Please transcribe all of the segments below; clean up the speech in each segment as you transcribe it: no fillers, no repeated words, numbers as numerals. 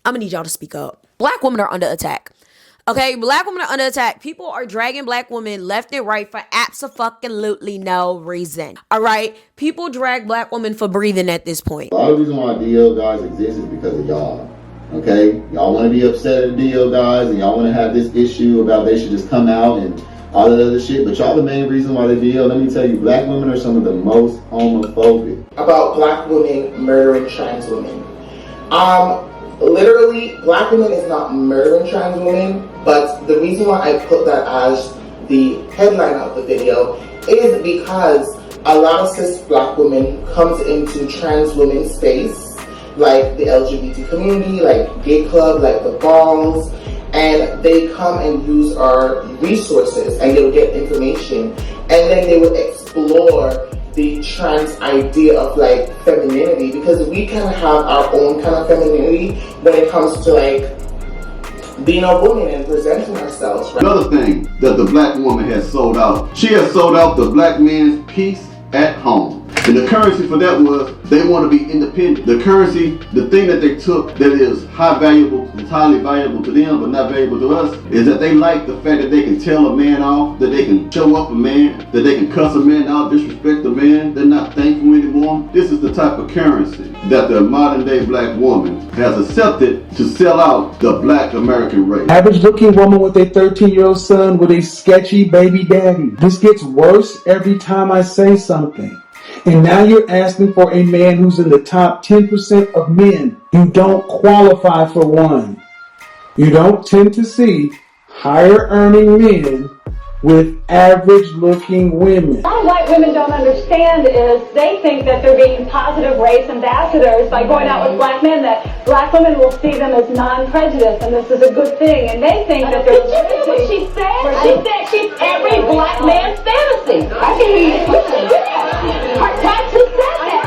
I'm gonna need y'all to speak up. Black women are under attack. Okay, black women are under attack. People are dragging black women left and right for absolutely no reason. All right, people drag black women for breathing at this point. A lot of the reason why DL guys exist is because of y'all. Okay, y'all want to be upset at the DL guys, and y'all want to have this issue about they should just come out and all that other shit. But y'all the main reason why they DL. Let me tell you, black women are some of the most homophobic. About black women murdering trans women. Literally, black women is not murdering trans women, but the reason why I put that as the headline of the video is because a lot of cis black women comes into trans women's space, like the LGBT community, like gay club, like the balls, and they come and use our resources and they'll get information, and then they will explore the trans idea of like femininity, because we kind of have our own kind of femininity when it comes to like being a woman and presenting ourselves. Right? Another thing that the black woman has sold out, she has sold out the black man's peace at home. And the currency for that was they want to be independent. The currency, the thing that they took that is highly valuable to them but not valuable to us, is that they like the fact that they can tell a man off, that they can show up a man, that they can cuss a man out, disrespect a man. They're not thankful anymore. This is the type of currency that the modern day black woman has accepted to sell out the black American race. Average looking woman with a 13-year-old son with a sketchy baby daddy. This gets worse every time I say something. And now you're asking for a man who's in the top 10% of men. You don't qualify for one. You don't tend to see higher earning men with average looking women. What white women don't understand is they think that they're being positive race ambassadors by going out with black men, that black women will see them as non-prejudiced and this is a good thing, and they think that they're... Did you hear what she said? She said she's every black man's fantasy. Her tattoo said that.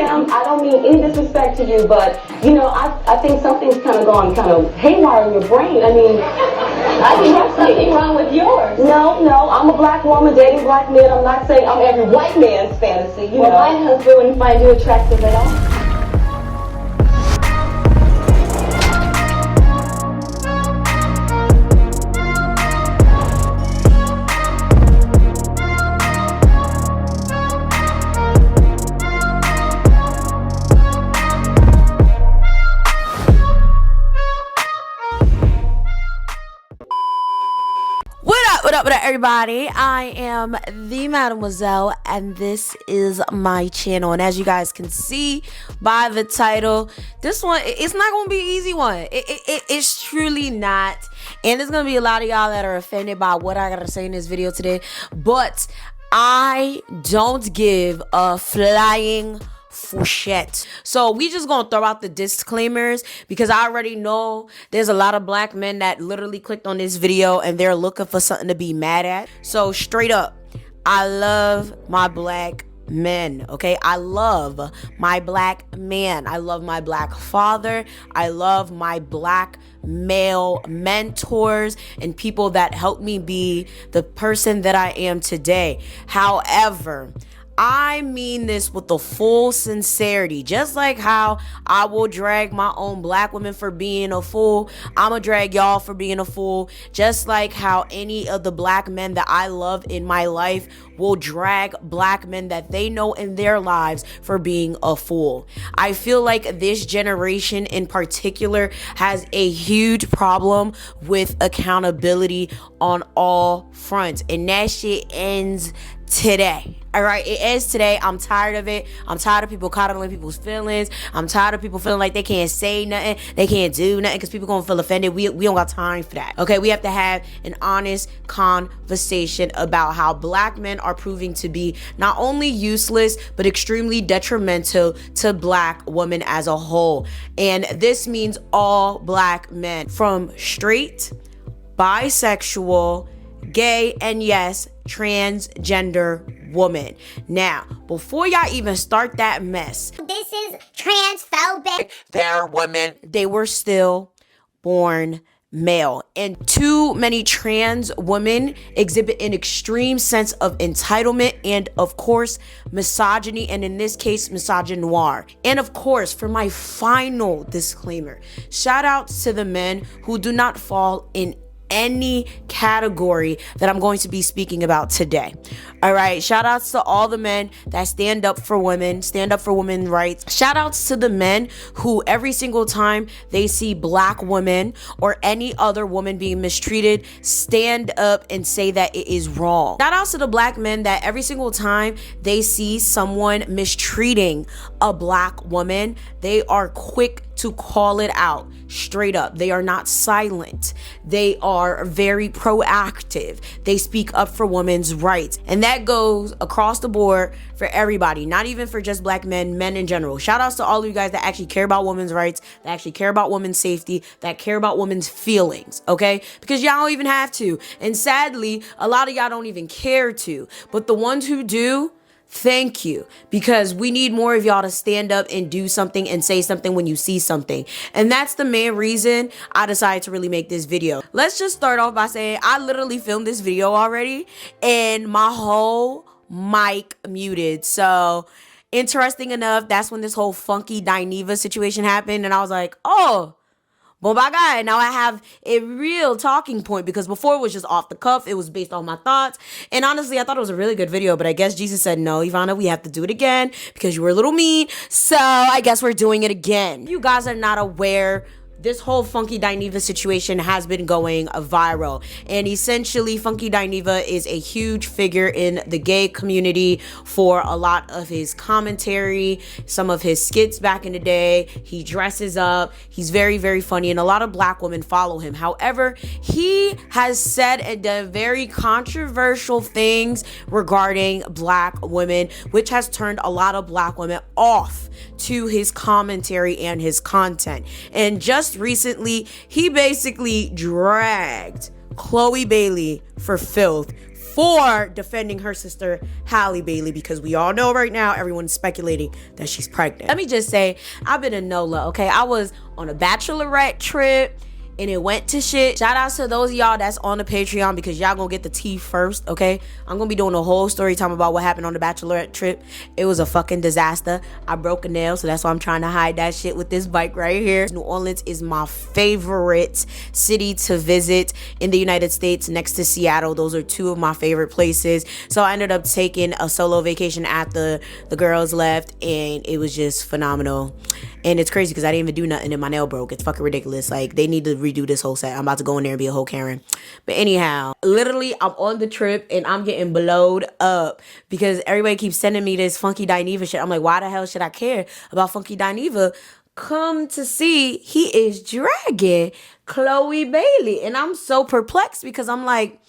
I don't mean any disrespect to you, but you know, I think something's kind of gone haywire in your brain. I mean, I think there's something wrong with yours. No, I'm a black woman dating black men. I'm not saying I'm every white man's fantasy. You know, my husband wouldn't find you attractive at all. What up, everybody? I am the Mademoiselle, and this is my channel. And as you guys can see by the title, this one, it's not going to be an easy one. It's truly not. And there's going to be a lot of y'all that are offended by what I got to say in this video today. But I don't give a flying for shit. So we just gonna throw out the disclaimers because I already know there's a lot of black men that literally clicked on this video and they're looking for something to be mad at. So straight up, I love my black men, okay? I love my black man. I love my black father. I love my black male mentors and people that helped me be the person that I am today. However, I mean this with the full sincerity. Just like how I will drag my own black women for being a fool, I'ma drag y'all for being a fool. Just like how any of the black men that I love in my life will drag black men that they know in their lives for being a fool. I feel like this generation in particular has a huge problem with accountability on all fronts, and that shit ends today. All right, it ends today. I'm tired of it. I'm tired of people coddling people's feelings. I'm tired of people feeling like they can't say nothing, they can't do nothing because people gonna feel offended. We don't got time for that. Okay, we have to have an honest conversation about how black men are proving to be not only useless but extremely detrimental to black women as a whole. And this means all black men, from straight, bisexual, gay, and yes, transgender woman. Now, before y'all even start that mess, this is transphobic. They're women. They were still born male, and too many trans women exhibit an extreme sense of entitlement and, of course, misogyny, and in this case, misogynoir. And of course, for my final disclaimer, shout outs to the men who do not fall in any category that I'm going to be speaking about today. All right, shout outs to all the men that stand up for women, stand up for women's rights. Shout outs to the men who every single time they see black women or any other woman being mistreated, stand up and say that it is wrong. Shout outs to the black men that every single time they see someone mistreating a black woman, they are quick to call it out straight up. They are not silent. They are very proactive. They speak up for women's rights. And that goes across the board for everybody, not even for just black men, men in general. Shout outs to all of you guys that actually care about women's rights, that actually care about women's safety, that care about women's feelings, okay? Because y'all don't even have to. And sadly, a lot of y'all don't even care to. But the ones who do, thank you, because we need more of y'all to stand up and do something and say something when you see something. And that's the main reason I decided to really make this video. Let's just start off by saying I literally filmed this video already and my whole mic muted. So interesting enough, that's when this whole funky Dineva situation happened, and I was like, oh, well, my guy, now I have a real talking point, because before it was just off the cuff. It was based on my thoughts. And honestly, I thought it was a really good video, but I guess Jesus said, no, Ivana, we have to do it again because you were a little mean. So I guess we're doing it again. If you guys are not aware, this whole Funky Dineva situation has been going viral, and essentially Funky Dineva is a huge figure in the gay community for a lot of his commentary, some of his skits back in the day. He dresses up, he's very, very funny, and a lot of black women follow him. However, he has said and done very controversial things regarding black women, which has turned a lot of black women off to his commentary and his content. And just recently, he basically dragged Chloe Balle for filth for defending her sister Halle Bailey, because we all know right now everyone's speculating that she's pregnant. Let me just say, I've been in NOLA, okay? I was on a bachelorette trip and it went to shit. Shout out to those of y'all that's on the Patreon, because y'all gonna get the tea first, okay? I'm gonna be doing a whole story time about what happened on the bachelorette trip. It was a fucking disaster. I broke a nail, so that's why I'm trying to hide that shit with this bike right here. New Orleans is my favorite city to visit in the United States, next to Seattle. Those are two of my favorite places. So I ended up taking a solo vacation after the girls left, and it was just phenomenal. And it's crazy because I didn't even do nothing and my nail broke. It's fucking ridiculous. Like, they need to redo this whole set. I'm about to go in there and be a whole Karen. But anyhow, literally, I'm on the trip and I'm getting blowed up because everybody keeps sending me this Funky Dineva shit. I'm like, why the hell should I care about Funky Dineva? Come to see, he is dragging Chloe Balle. And I'm so perplexed because I'm like,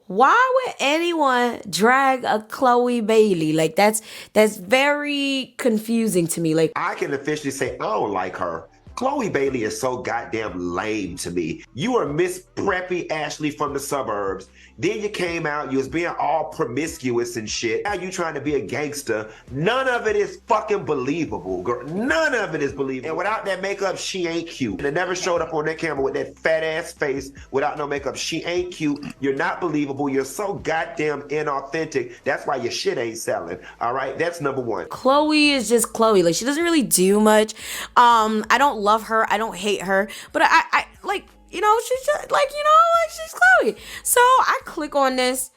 why would anyone drag a Chloe Balle? Like, that's very confusing to me. Like, I can officially say I don't like her. Chloe Balle is so goddamn lame to me. You are Miss Preppy Ashley from the suburbs. Then you came out, you was being all promiscuous and shit. Now you trying to be a gangster. None of it is fucking believable, girl. None of it is believable. And without that makeup, she ain't cute. And it never showed up on that camera with that fat ass face without no makeup. She ain't cute. You're not believable. You're so goddamn inauthentic. That's why your shit ain't selling. All right, that's number one. Chloe is just Chloe. Like, she doesn't really do much. I don't love her. I don't hate her. But I like, you know, she's just like, you know, like, she's Chloe. So I click on this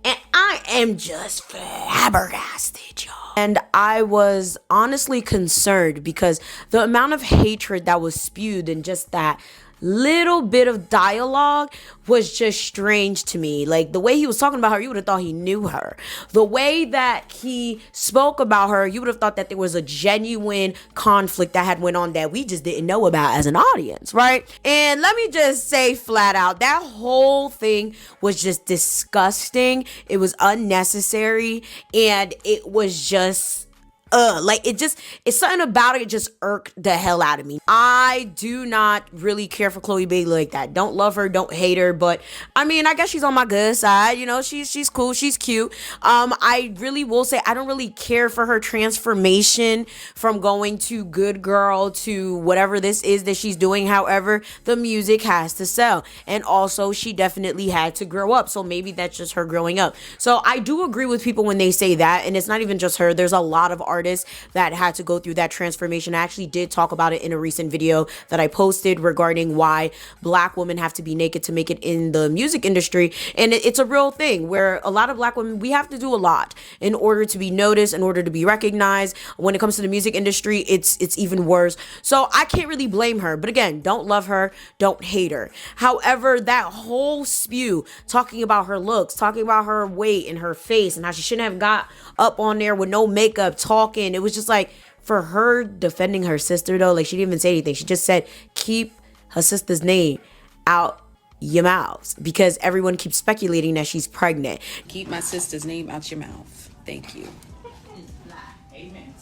and I am just flabbergasted, y'all. And I was honestly concerned because the amount of hatred that was spewed in just that little bit of dialogue was just strange to me. Like, the way he was talking about her, you would have thought he knew her. The way that he spoke about her, you would have thought that there was a genuine conflict that had went on that we just didn't know about as an audience, right? And let me just say flat out, that whole thing was just disgusting. It was unnecessary, and it was just Like it's something about it just irked the hell out of me. I do not really care for Chloe Bailey like that. Don't love her, don't hate her, but I mean, I guess she's on my good side. You know, she's cool, she's cute. I really will say I don't really care for her transformation from going to good girl to whatever this is that she's doing. However, the music has to sell, and also she definitely had to grow up, so maybe that's just her growing up. So I do agree with people when they say that, and it's not even just her. There's a lot of artists that had to go through that transformation. I actually did talk about it in a recent video that I posted regarding why black women have to be naked to make it in the music industry. And it's a real thing where a lot of black women, we have to do a lot in order to be noticed, in order to be recognized. When it comes to the music industry, it's even worse. So I can't really blame her. But again, don't love her, don't hate her. However, that whole spew talking about her looks, talking about her weight and her face and how she shouldn't have got up on there with no makeup talking, it was just like, for her defending her sister though, like she didn't even say anything. She just said, keep her sister's name out your mouths, because everyone keeps speculating that she's pregnant. Keep my sister's name out your mouth. Thank you.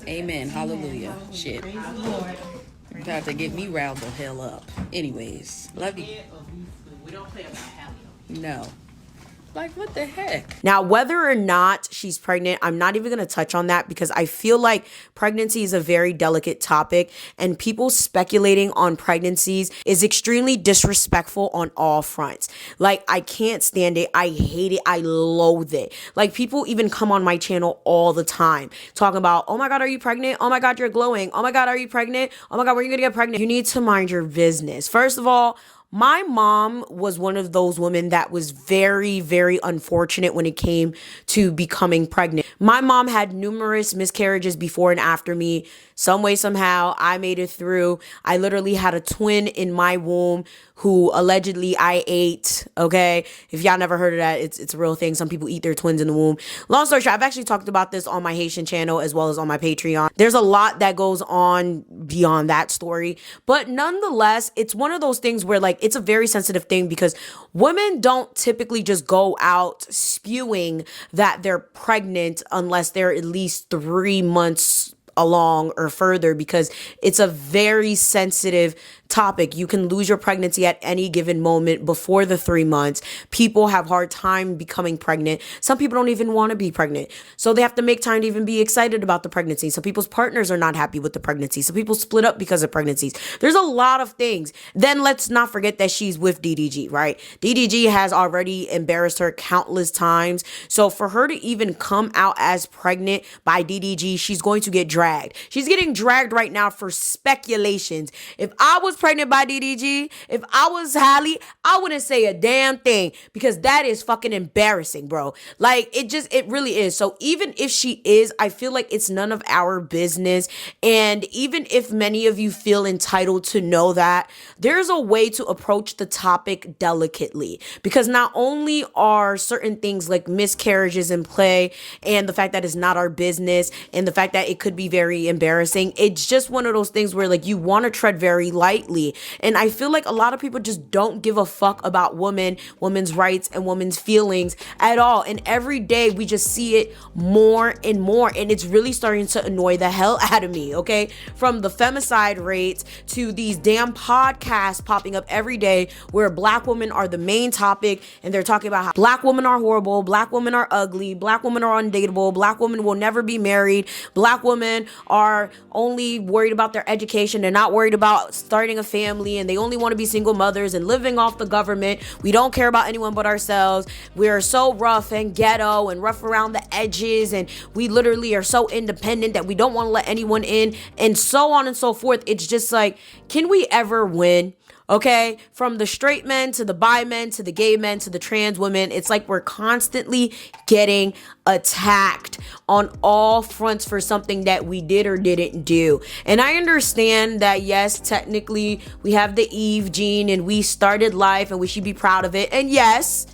Amen. Hallelujah. Shit. You're about to get me riled the hell up. Anyways, love you. We don't play about Hallie. No. Like, what the heck? Now, whether or not she's pregnant, I'm not even going to touch on that, because I feel like pregnancy is a very delicate topic, and people speculating on pregnancies is extremely disrespectful on all fronts. Like, I can't stand it. I hate it. I loathe it. Like, people even come on my channel all the time talking about, oh my God, are you pregnant? Oh my God, you're glowing. Oh my God, are you pregnant? Oh my God, when are you going to get pregnant? You need to mind your business. First of all, my mom was one of those women that was very, very unfortunate when it came to becoming pregnant. My mom had numerous miscarriages before and after me. Some way, somehow, I made it through. I literally had a twin in my womb who allegedly I ate, okay? If y'all never heard of that, it's a real thing. Some people eat their twins in the womb. Long story short, I've actually talked about this on my Haitian channel as well as on my Patreon. There's a lot that goes on beyond that story. But nonetheless, it's one of those things where, like, it's a very sensitive thing, because women don't typically just go out spewing that they're pregnant unless they're at least 3 months along or further, because it's a very sensitive topic. You can lose your pregnancy at any given moment before the 3 months. People have hard time becoming pregnant. Some people don't even want to be pregnant, so they have to make time to even be excited about the pregnancy. Some people's partners are not happy with the pregnancy. Some people split up because of pregnancies. There's a lot of things. Then let's not forget that she's with DDG, right? DDG has already embarrassed her countless times. So for her to even come out as pregnant by DDG, she's going to get dragged. She's getting dragged right now for speculations. If I was pregnant by DDG, if I was Hallie, I wouldn't say a damn thing, because that is fucking embarrassing, bro. Like, it really is. So even if she is, I feel like it's none of our business. And even if many of you feel entitled to know that, there's a way to approach the topic delicately, because not only are certain things like miscarriages in play, and the fact that it's not our business, and the fact that it could be very embarrassing, it's just one of those things where, like, you want to tread very lightly. And I feel like a lot of people just don't give a fuck about women's rights and women's feelings at all. And every day we just see it more and more, and it's really starting to annoy the hell out of me, okay? From the femicide rates to these damn podcasts popping up every day where black women are the main topic, and they're talking about how black women are horrible, black women are ugly, black women are undateable, black women will never be married, black women are only worried about their education, they're not worried about starting a family, and they only want to be single mothers and living off the government. We don't care about anyone but ourselves. We are so rough and ghetto and rough around the edges, and we literally are so independent that we don't want to let anyone in, and so on and so forth. It's just like, can we ever win? Okay, from the straight men to the bi men to the gay men to the trans women, it's like we're constantly getting attacked on all fronts for something that we did or didn't do. And I understand that, yes, technically we have the Eve gene and we started life and we should be proud of it. And yes,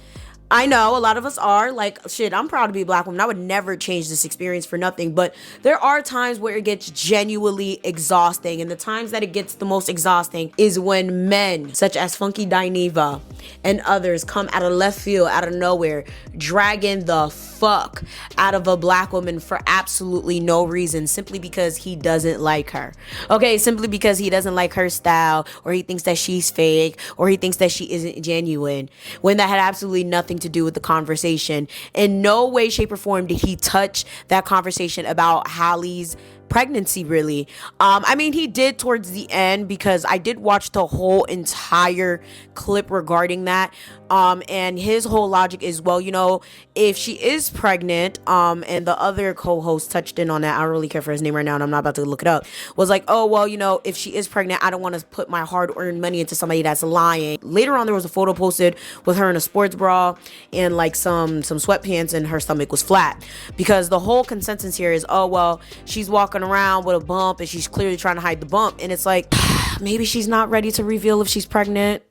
I know a lot of us are like, shit, I'm proud to be a black woman. I would never change this experience for nothing. But there are times where it gets genuinely exhausting. And the times that it gets the most exhausting is when men such as Funky Dineva and others come out of left field, out of nowhere, dragging the fuck out of a black woman for absolutely no reason, simply because he doesn't like her. Okay, simply because he doesn't like her style, or he thinks that she's fake, or he thinks that she isn't genuine, when that had absolutely nothing to do with the conversation. In no way, shape, or form did he touch that conversation about Hallie's pregnancy, really. I mean, he did towards the end, because I did watch the whole entire clip regarding that. And his whole logic is, well, you know, if she is pregnant, and the other co-host touched in on that, I don't really care for his name right now, and I'm not about to look it up, was like, oh, well, you know, if she is pregnant, I don't want to put my hard-earned money into somebody that's lying. Later on, there was a photo posted with her in a sports bra and like some sweatpants, and her stomach was flat, because the whole consensus here is, oh, well, she's walking around with a bump and she's clearly trying to hide the bump. And it's like, maybe she's not ready to reveal if she's pregnant.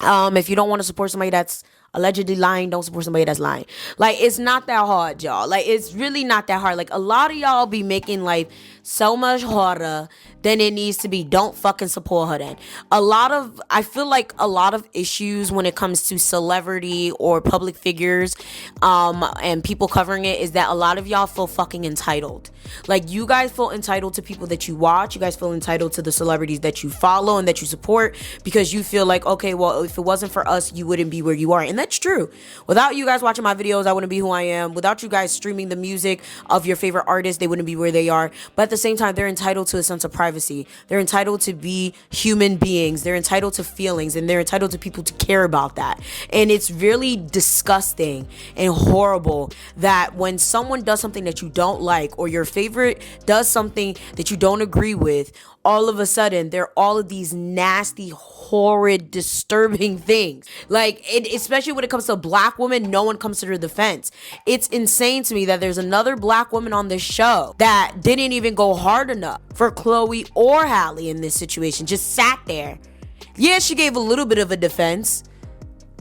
If you don't want to support somebody that's allegedly lying, don't support somebody that's lying. Like, it's not that hard, y'all. Like, it's really not that hard. Like, a lot of y'all be making life so much harder than it needs to be. Don't fucking support her then. I feel like a lot of issues when it comes to celebrity or public figures, and people covering it, is that a lot of y'all feel fucking entitled. Like, you guys feel entitled to people that you watch. You guys feel entitled to the celebrities that you follow and that you support, because you feel like, okay, well, if it wasn't for us, you wouldn't be where you are. And that's true. Without you guys watching my videos, I wouldn't be who I am. Without you guys streaming the music of your favorite artists, they wouldn't be where they are. But at the same time, they're entitled to a sense of privacy. They're entitled to be human beings. They're entitled to feelings, and they're entitled to people to care about that. And it's really disgusting and horrible that when someone does something that you don't like, or your favorite does something that you don't agree with, all of a sudden there are all of these nasty, horrid, disturbing things. Like, especially when it comes to a black woman, no one comes to their defense. It's insane to me that there's another black woman on this show that didn't even go hard enough for Chloe or Halle in this situation. Just sat there. Yeah, she gave a little bit of a defense,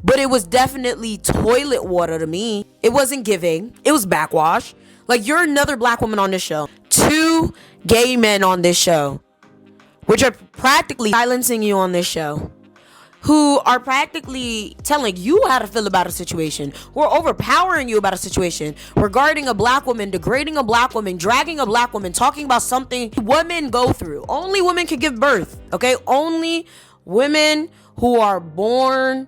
but it was definitely toilet water to me. It wasn't giving. It was backwash. Like, you're another black woman on this show. 2 gay men on this show, which are practically silencing you on this show, who are practically telling you how to feel about a situation, who are overpowering you about a situation, regarding a black woman, degrading a black woman, dragging a black woman, talking about something women go through. Only women can give birth, okay? Only women who are born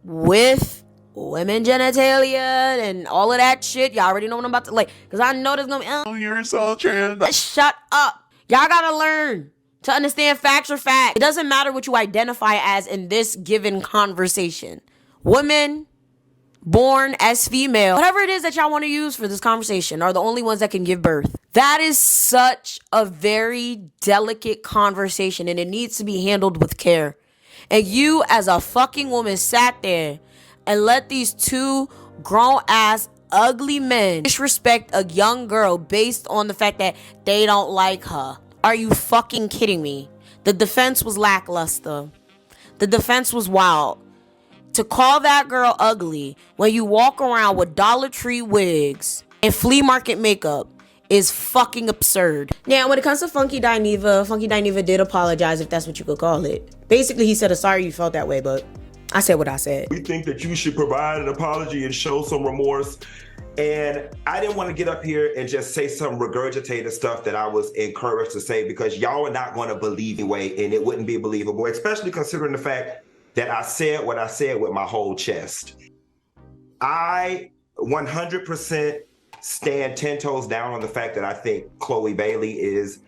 with women genitalia and all of that shit. Y'all already know what I'm about to, like, because I know there's gonna be, oh, you're so trans. Shut up. Y'all gotta learn to understand facts are facts. It doesn't matter what you identify as in this given conversation. Women born as female, whatever it is that y'all want to use for this conversation, are the only ones that can give birth. That is such a very delicate conversation, and it needs to be handled with care. And you, as a fucking woman, sat there and let these 2 grown-ass ugly men disrespect a young girl based on the fact that they don't like her. Are you fucking kidding me? The defense was lackluster. The defense was wild. To call that girl ugly when you walk around with Dollar Tree wigs and flea market makeup is fucking absurd. Now, when it comes to Funky Dineva did apologize, if that's what you could call it. Basically, he said, sorry you felt that way, but I said what I said. We think that you should provide an apology and show some remorse. And I didn't want to get up here and just say some regurgitated stuff that I was encouraged to say, because y'all are not going to believe anyway, and it wouldn't be believable, especially considering the fact that I said what I said with my whole chest. I 100% stand 10 toes down on the fact that I think Chloe Balle is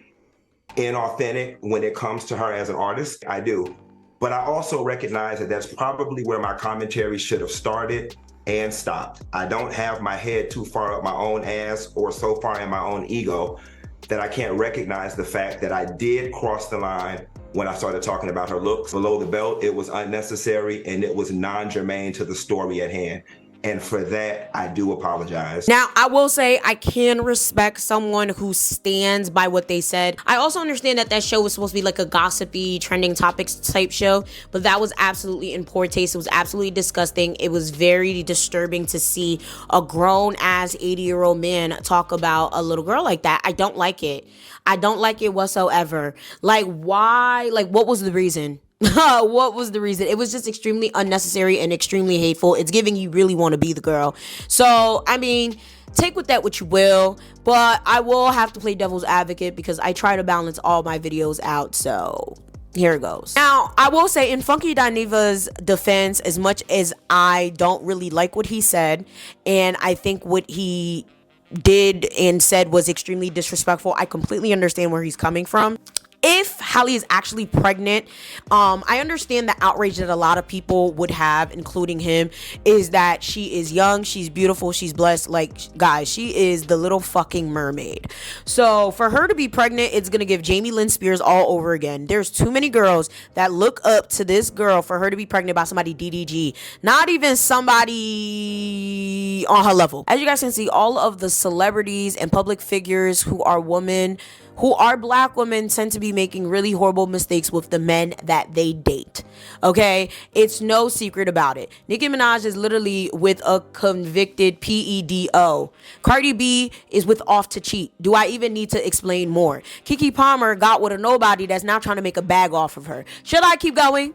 inauthentic when it comes to her as an artist. I do. But I also recognize that that's probably where my commentary should have started and stopped. I don't have my head too far up my own ass or so far in my own ego that I can't recognize the fact that I did cross the line when I started talking about her looks below the belt. It was unnecessary and it was non-germane to the story at hand. And for that, I do apologize. Now, I will say I can respect someone who stands by what they said. I also understand that that show was supposed to be like a gossipy, trending topics type show, but that was absolutely in poor taste. It was absolutely disgusting. It was very disturbing to see a grown-ass 80-year-old man talk about a little girl like that. I don't like it. I don't like it whatsoever. Like, why? Like, what was the reason? What was the reason? It was just extremely unnecessary and extremely hateful. It's giving you really want to be the girl. So, I mean, take with that what you will, but I will have to play devil's advocate because I try to balance all my videos out. So here it goes. Now, I will say in Funky Dineva's defense, as much as I don't really like what he said, and I think what he did and said was extremely disrespectful, I completely understand where he's coming from. If Halle is actually pregnant, I understand the outrage that a lot of people would have, including him, is that she is young, she's beautiful, she's blessed. Like, guys, she is the little fucking mermaid. So for her to be pregnant, it's gonna give Jamie Lynn Spears all over again. There's too many girls that look up to this girl for her to be pregnant by somebody DDG, not even somebody on her level. As you guys can see, all of the celebrities and public figures who are women, who are black women, tend to be making really horrible mistakes with the men that they date. Okay? It's no secret about it. Nicki Minaj is literally with a convicted PEDO. Cardi B is with Off to Cheat. Do I even need to explain more? Keke Palmer got with a nobody that's now trying to make a bag off of her. Should I keep going?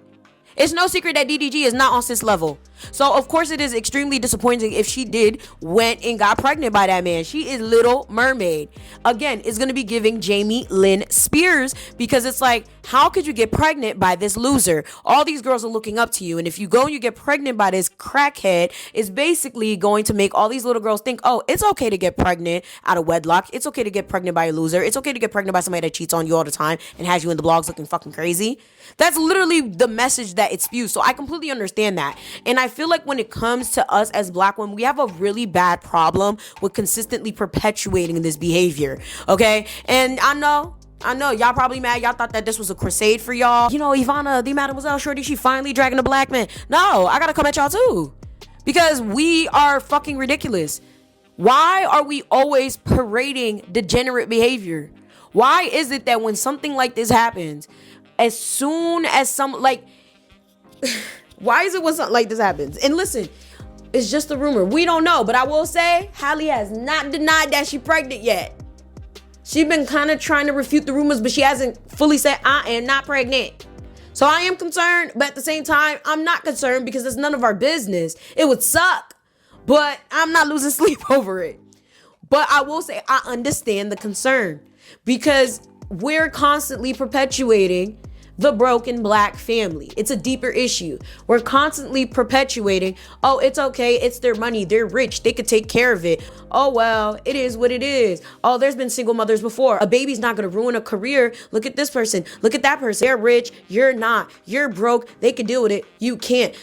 It's no secret that DDG is not on cis level. So, of course, it is extremely disappointing if she went and got pregnant by that man. She is Little Mermaid. Again, it's going to be giving Jamie Lynn Spears, because it's like, how could you get pregnant by this loser? All these girls are looking up to you. And if you go and you get pregnant by this crackhead, it's basically going to make all these little girls think, oh, it's okay to get pregnant out of wedlock. It's okay to get pregnant by a loser. It's okay to get pregnant by somebody that cheats on you all the time and has you in the blogs looking fucking crazy. That's literally the message that it spews. So I completely understand that. And I feel like when it comes to us as black women, we have a really bad problem with consistently perpetuating this behavior. Okay? And I know y'all probably mad. Y'all thought that this was a crusade for y'all. You know, Ivana, the Mademoiselle Shorty, she finally dragging a black man. No, I gotta come at y'all too, because we are fucking ridiculous. Why are we always parading degenerate behavior? Why is it that when something like this happens, as soon as why is it when something like this happens? And listen, it's just a rumor. We don't know. But I will say, Halle has not denied that she's pregnant yet. She's been kind of trying to refute the rumors, but she hasn't fully said, I am not pregnant. So I am concerned, but at the same time, I'm not concerned because it's none of our business. It would suck, but I'm not losing sleep over it. But I will say, I understand the concern, because we're constantly perpetuating the broken black family. It's a deeper issue. We're constantly perpetuating, oh, it's okay, it's their money, they're rich, they could take care of it. Oh, well, it is what it is. Oh, there's been single mothers before. A baby's not gonna ruin a career. Look at this person, look at that person. They're rich, you're not. You're broke, they can deal with it, you can't.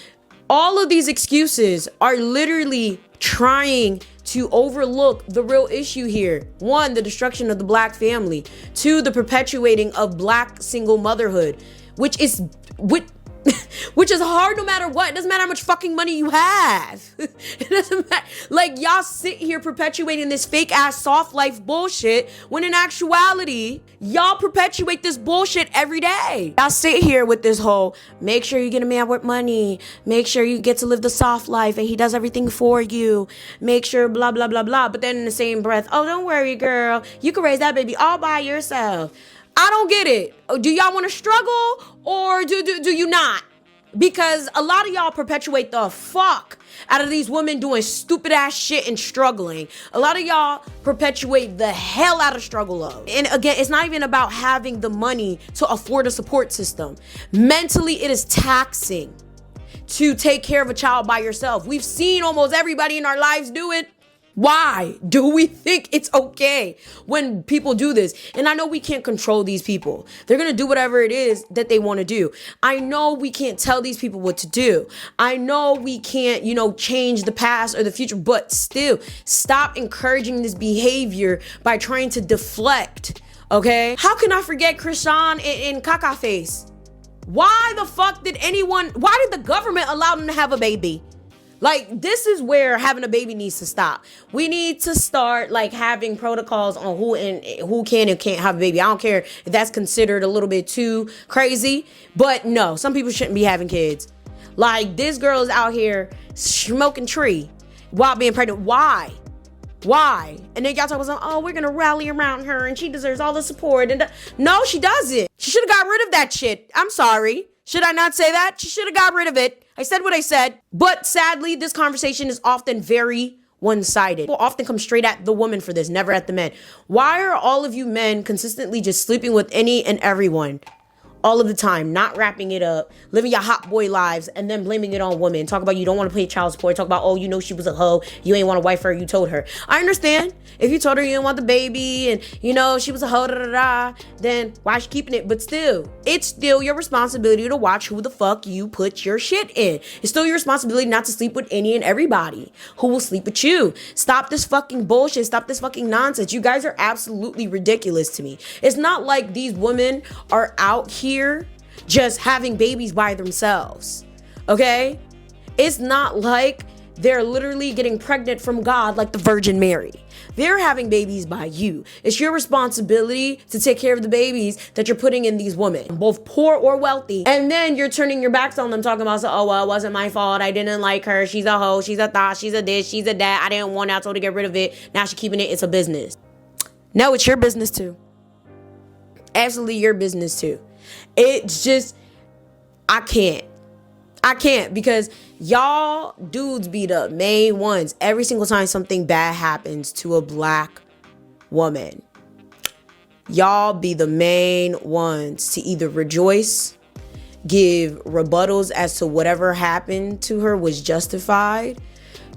All of these excuses are literally trying to overlook the real issue here. One, the destruction of the black family. Two, the perpetuating of black single motherhood, which is hard no matter what. It doesn't matter how much fucking money you have. It doesn't matter. Like, y'all sit here perpetuating this fake ass soft life bullshit, when in actuality, y'all perpetuate this bullshit every day. Y'all sit here with this whole, make sure you get a man with money, make sure you get to live the soft life and he does everything for you, make sure blah blah blah blah. But then in the same breath, oh, don't worry, girl, you can raise that baby all by yourself. I don't get it. Do y'all want to struggle, or do you not? Because a lot of y'all perpetuate the fuck out of these women doing stupid ass shit and struggling. A lot of y'all perpetuate the hell out of struggle of. And again, it's not even about having the money to afford a support system. Mentally, it is taxing to take care of a child by yourself. We've seen almost everybody in our lives do it. Why do we think it's okay when people do this? And I know we can't control these people. They're going to do whatever it is that they want to do. I know we can't tell these people what to do. I know we can't, change the past or the future, but still, stop encouraging this behavior by trying to deflect, okay? How can I forget Krishan in Caca Face? Why the fuck did the government allow them to have a baby? Like, this is where having a baby needs to stop. We need to start, like, having protocols on who can and can't have a baby. I don't care if that's considered a little bit too crazy, but no, some people shouldn't be having kids. Like, this girl is out here smoking tree while being pregnant. Why? And then y'all talk about, oh, we're gonna rally around her and she deserves all the support. And no, she doesn't. She should have got rid of that shit. I'm sorry. Should I not say that? She should have got rid of it. I said what I said. But sadly, this conversation is often very one-sided. People often come straight at the woman for this, never at the men. Why are all of you men consistently just sleeping with any and everyone? All of the time, not wrapping it up, living your hot boy lives, and then blaming it on women. Talk about you don't want to pay child support. Talk about, oh, you know she was a hoe. You ain't want to wife her. You told her. I understand. If you told her you didn't want the baby and, you know, she was a hoe, then why is she keeping it? But still, it's still your responsibility to watch who the fuck you put your shit in. It's still your responsibility not to sleep with any and everybody who will sleep with you. Stop this fucking bullshit. Stop this fucking nonsense. You guys are absolutely ridiculous to me. It's not like these women are out here just having babies by themselves, okay? It's not like they're literally getting pregnant from God like the Virgin Mary. They're having babies by you. It's your responsibility to take care of the babies that you're putting in these women, both poor or wealthy. And then you're turning your backs on them, talking about, oh, well, it wasn't my fault. I didn't like her. She's a hoe. She's a thought. She's a this. She's a that. I didn't want her. I told her to get rid of it. Now she's keeping it. It's a business. No, it's your business too. Absolutely your business too. It's just, I can't because y'all dudes be the main ones every single time something bad happens to a black woman. Y'all be the main ones to either rejoice, give rebuttals as to whatever happened to her was justified,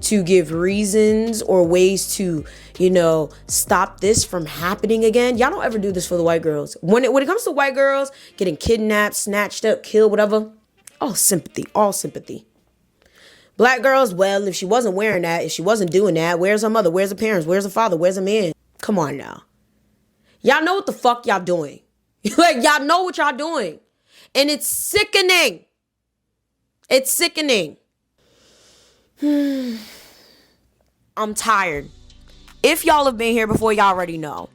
to give reasons or ways to, you know, stop this from happening again. Y'all don't ever do this for the white girls. When it comes to white girls getting kidnapped, snatched up, killed, whatever, all sympathy. Black girls, well, if she wasn't wearing that, if she wasn't doing that, where's her mother? Where's her parents? Where's her father? Where's her man? Come on now. Y'all know what the fuck y'all doing. Like, y'all know what y'all doing. And it's sickening. It's sickening. I'm tired. If y'all have been here before, y'all already know.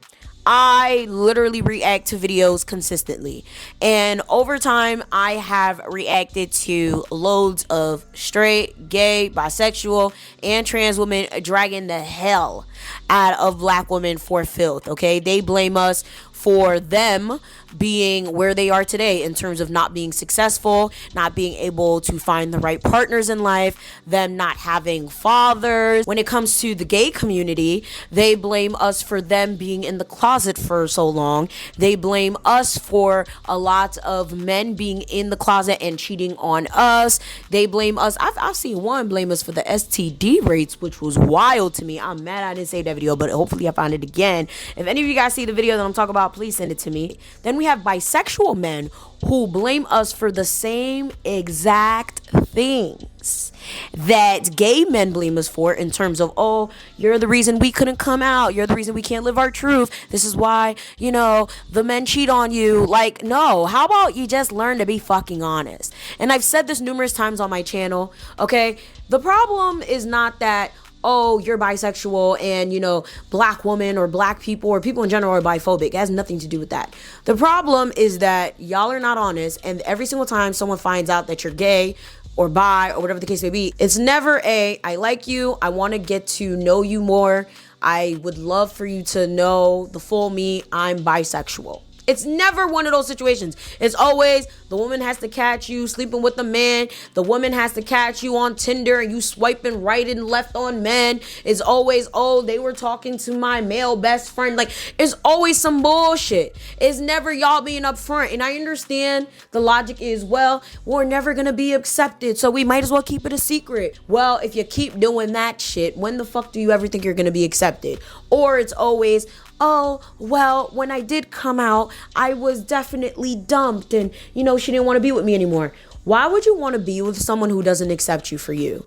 I literally react to videos consistently. And over time, I have reacted to loads of straight, gay, bisexual, and trans women dragging the hell out of black women for filth, okay? They blame us for them being where they are today in terms of not being successful, not being able to find the right partners in life, them not having fathers. When it comes to the gay community, they blame us for them being in the closet for so long. They blame us for a lot of men being in the closet and cheating on us. They blame us. I've seen one blame us for the STD rates, which was wild to me. I'm mad I didn't save that video, but hopefully I find it again. If any of you guys see the video that I'm talking about, please send it to me. Then we have bisexual men who blame us for the same exact things that gay men blame us for, in terms of, oh, you're the reason we couldn't come out, you're the reason we can't live our truth, this is why, you know, the men cheat on you. Like, no, how about you just learn to be fucking honest? And I've said this numerous times on my channel, okay? The problem is not that, oh, you're bisexual and, you know, black women or black people or people in general are biphobic. It has nothing to do with that. The problem is that y'all are not honest, and every single time someone finds out that you're gay or bi or whatever the case may be, it's never I like you, I want to get to know you more, I would love for you to know the full me, I'm bisexual. It's never one of those situations. It's always the woman has to catch you sleeping with a man. The woman has to catch you on Tinder and you swiping right and left on men. It's always, oh, they were talking to my male best friend. Like, it's always some bullshit. It's never y'all being upfront. And I understand the logic is, well, we're never going to be accepted, so we might as well keep it a secret. Well, if you keep doing that shit, when the fuck do you ever think you're going to be accepted? Or it's always, oh, well, when I did come out, I was definitely dumped and, you know, she didn't want to be with me anymore. Why would you want to be with someone who doesn't accept you for you?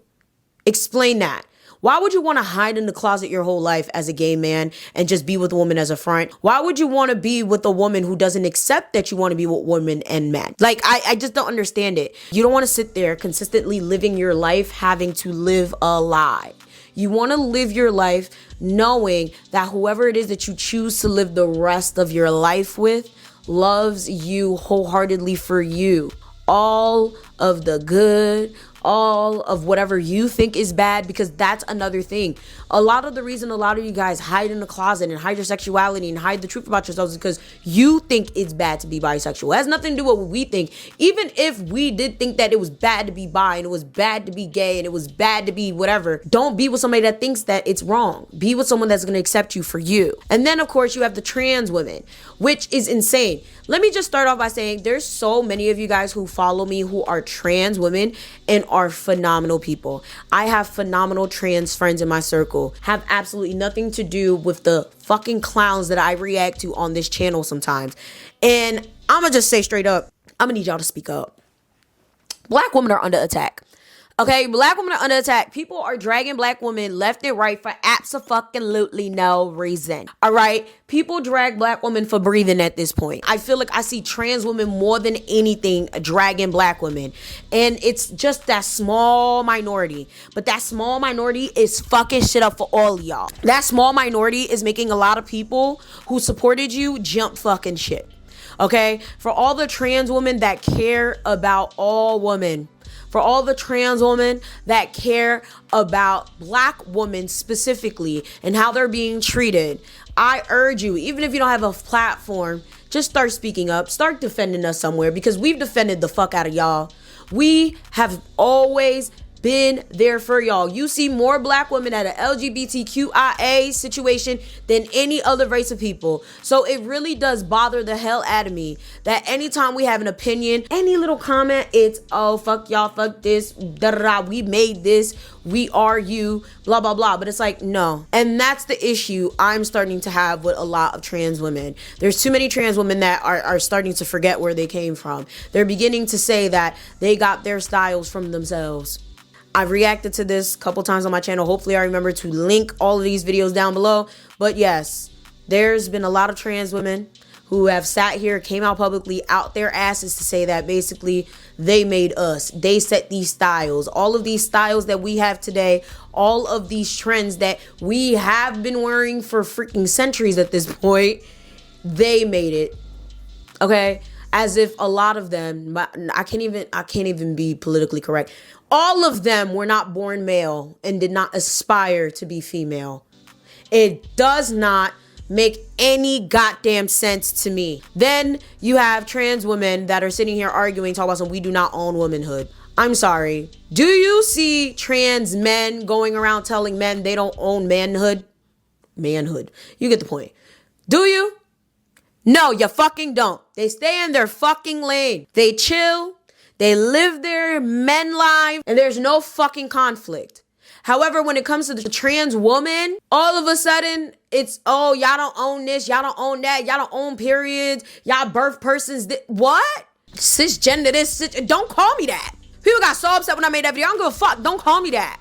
Explain that. Why would you want to hide in the closet your whole life as a gay man and just be with a woman as a front? Why would you want to be with a woman who doesn't accept that you want to be with women and men? Like, I just don't understand it. You don't want to sit there consistently living your life having to live a lie. You want to live your life knowing that whoever it is that you choose to live the rest of your life with loves you wholeheartedly for you. All of the good, all of whatever you think is bad, because that's another thing. A lot of the reason a lot of you guys hide in the closet and hide your sexuality and hide the truth about yourselves is because you think it's bad to be bisexual. It has nothing to do with what we think. Even if we did think that it was bad to be bi and it was bad to be gay and it was bad to be whatever, don't be with somebody that thinks that it's wrong. Be with someone that's going to accept you for you. And then, of course, you have the trans women, which is insane. Let me just start off by saying there's so many of you guys who follow me who are trans women and are phenomenal people. I have phenomenal trans friends in my circle. Have absolutely nothing to do with the fucking clowns that I react to on this channel sometimes. And I'm gonna just say straight up, I'm gonna need y'all to speak up. Black women are under attack. Okay, black women are under attack. People are dragging black women left and right for abso-fucking-lutely no reason. All right, people drag black women for breathing at this point. I feel like I see trans women more than anything dragging black women, and it's just that small minority. But that small minority is fucking shit up for all of y'all. That small minority is making a lot of people who supported you jump fucking shit. Okay, for all the trans women that care about all women. For all the trans women that care about black women specifically and how they're being treated, I urge you, even if you don't have a platform, just start speaking up, start defending us somewhere, because we've defended the fuck out of y'all. We have always been there for y'all. You see more black women at an LGBTQIA situation than any other race of people. So it really does bother the hell out of me that anytime we have an opinion, any little comment, it's, oh, fuck y'all, fuck this, da-da-da, we made this, we are you, blah, blah, blah. But it's like, no. And that's the issue I'm starting to have with a lot of trans women. There's too many trans women that are starting to forget where they came from. They're beginning to say that they got their styles from themselves. I've reacted to this a couple times on my channel. Hopefully I remember to link all of these videos down below. But yes, there's been a lot of trans women who have sat here, came out publicly, out their asses to say that basically they made us. They set these styles. All of these styles that we have today, all of these trends that we have been wearing for freaking centuries at this point, they made it. Okay? As if a lot of them, I can't even be politically correct. All of them were not born male and did not aspire to be female. It does not make any goddamn sense to me. Then you have trans women that are sitting here arguing, talking about some, we do not own womanhood. I'm sorry. Do you see trans men going around telling men they don't own manhood? Manhood. You get the point. Do you? No, you fucking don't. They stay in their fucking lane. They chill. They live their men life, and there's no fucking conflict. However, when it comes to the trans woman, all of a sudden, it's, oh, y'all don't own this, y'all don't own that, y'all don't own periods, y'all birth persons. What? Cisgender this, don't call me that. People got so upset when I made that video. I don't give a fuck. Don't call me that.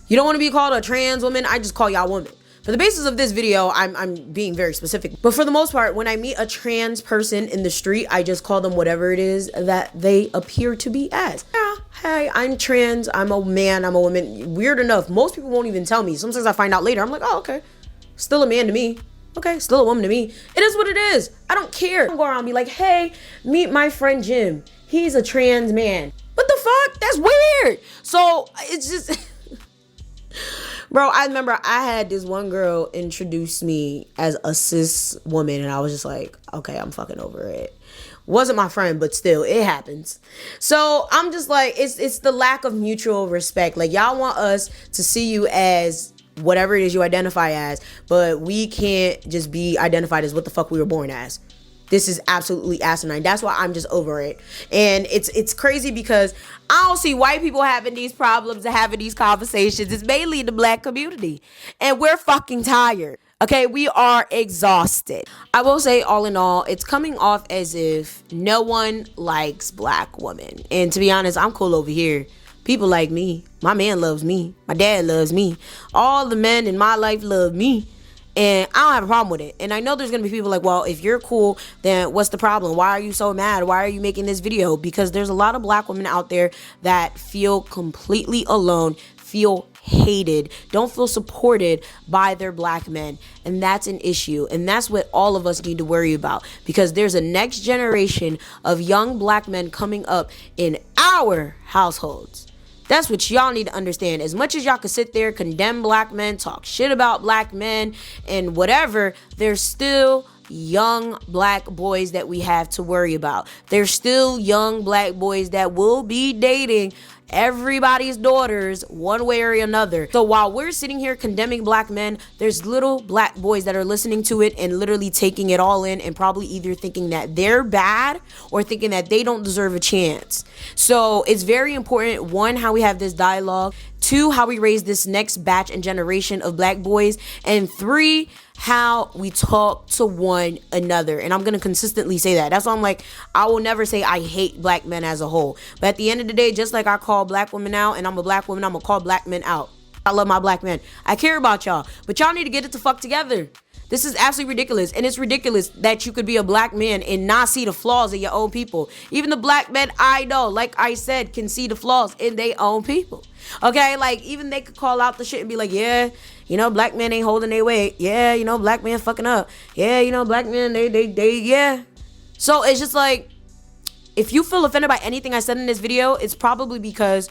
You don't want to be called a trans woman? I just call y'all woman. For the basis of this video, I'm being very specific. But for the most part, when I meet a trans person in the street, I just call them whatever it is that they appear to be as. Yeah, hey, I'm trans, I'm a man, I'm a woman. Weird enough, most people won't even tell me. Sometimes I find out later. I'm like, oh, okay. Still a man to me. Okay, still a woman to me. It is what it is. I don't care. I don't go around and be like, hey, meet my friend Jim. He's a trans man. What the fuck? That's weird. So it's just... Bro, I remember I had this one girl introduce me as a cis woman, and I was just like, okay, I'm fucking over it. Wasn't my friend, but still, it happens. So I'm just like, it's the lack of mutual respect. Like, y'all want us to see you as whatever it is you identify as, but we can't just be identified as what the fuck we were born as. This is absolutely asinine. That's why I'm just over it. And it's crazy because I don't see white people having these problems and having these conversations. It's mainly in the black community. And we're fucking tired. Okay, we are exhausted. I will say, all in all, it's coming off as if no one likes black women. And to be honest, I'm cool over here. People like me. My man loves me. My dad loves me. All the men in my life love me. And I don't have a problem with it. And I know there's going to be people like, well, if you're cool, then what's the problem? Why are you so mad? Why are you making this video? Because there's a lot of black women out there that feel completely alone, feel hated, don't feel supported by their black men. And that's an issue. And that's what all of us need to worry about. Because there's a next generation of young black men coming up in our households. That's what y'all need to understand. As much as y'all can sit there, condemn black men, talk shit about black men, and whatever, there's still young black boys that we have to worry about. There's still young black boys that will be dating everybody's daughters one way or another. So while we're sitting here condemning black men, there's little black boys that are listening to it and literally taking it all in and probably either thinking that they're bad or thinking that they don't deserve a chance. So it's very important, one, how we have this dialogue, two, how we raise this next batch and generation of black boys, and three, how we talk to one another. And I'm going to consistently say that. That's why I'm like, I will never say I hate black men as a whole. But at the end of the day, just like I call black women out and I'm a black woman, I'm going to call black men out. I love my black men. I care about y'all. But y'all need to get it the fuck together. This is absolutely ridiculous. And it's ridiculous that you could be a black man and not see the flaws in your own people. Even the black men I know, like I said, can see the flaws in their own people. Okay, like even they could call out the shit and be like, yeah, you know, black men ain't holding their weight. Yeah, you know, black men fucking up. Yeah, you know, black men, they, yeah. So it's just like, if you feel offended by anything I said in this video, it's probably because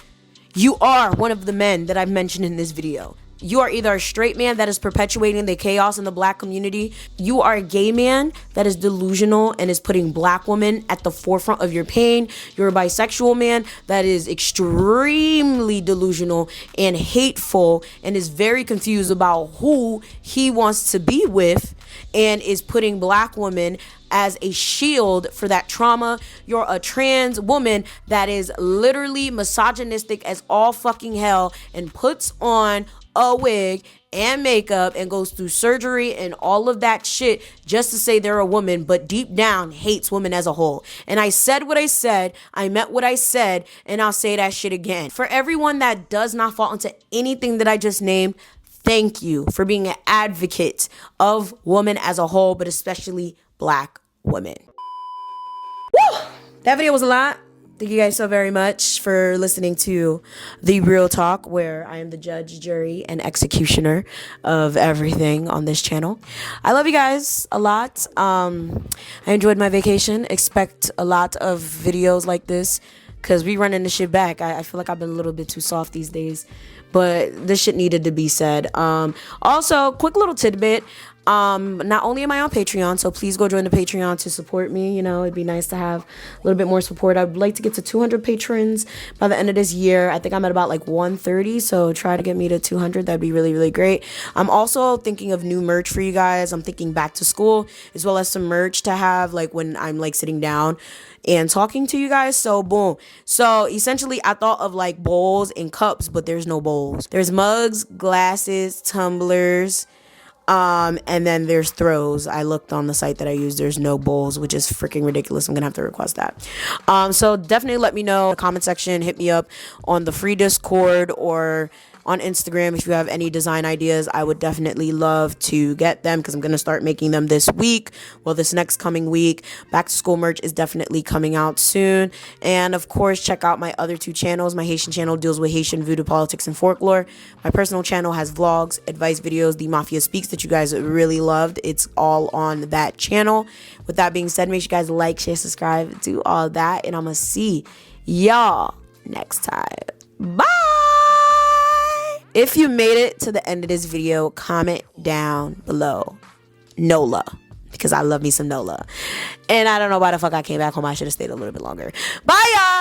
you are one of the men that I've mentioned in this video. You are either a straight man that is perpetuating the chaos in the black community. You are a gay man that is delusional and is putting black women at the forefront of your pain. You're a bisexual man that is extremely delusional and hateful and is very confused about who he wants to be with and is putting black women as a shield for that trauma. You're a trans woman that is literally misogynistic as all fucking hell and puts on a wig and makeup and goes through surgery and all of that shit just to say they're a woman, but deep down hates women as a whole. And I said what I said, I meant what I said, and I'll say that shit again. For everyone that does not fall into anything that I just named, thank you for being an advocate of women as a whole, but especially black women. Woo! That video was a lot. Thank you guys so very much for listening to The Real Talk, where I am the judge, jury, and executioner of everything on this channel. I love you guys a lot. I enjoyed my vacation. Expect a lot of videos like this because we running this shit back. I feel like I've been a little bit too soft these days, but this shit needed to be said. Also, quick little tidbit. Not only am I on Patreon, so please go join the Patreon to support me. You know, it'd be nice to have a little bit more support. I'd like to get to 200 patrons by the end of this year. I think I'm at about like 130, so try to get me to 200. That'd be really, really great. I'm also thinking of new merch for you guys. I'm thinking back to school, as well as some merch to have like when I'm like sitting down and talking to you guys. So boom. So essentially I thought of like bowls and cups, but there's no bowls. There's mugs, glasses, tumblers, and then there's throws. I looked on the site that I use. There's no bowls, which is freaking ridiculous. I'm gonna have to request that. So definitely let me know in the comment section. Hit me up on the free Discord or on Instagram if you have any design ideas. I would definitely love to get them because I'm going to start making them this week. Well, this next coming week. Back to school merch is definitely coming out soon. And of course, check out my other two channels. My Haitian channel deals with Haitian voodoo, politics, and folklore. My personal channel has vlogs, advice videos, The Mafia Speaks that you guys really loved. It's all on that channel. With that being said, make sure you guys like, share, subscribe, do all that. And I'm going to see y'all next time. Bye! If you made it to the end of this video, comment down below NOLA, because I love me some NOLA. And I don't know why the fuck I came back home. I should have stayed a little bit longer. Bye, y'all!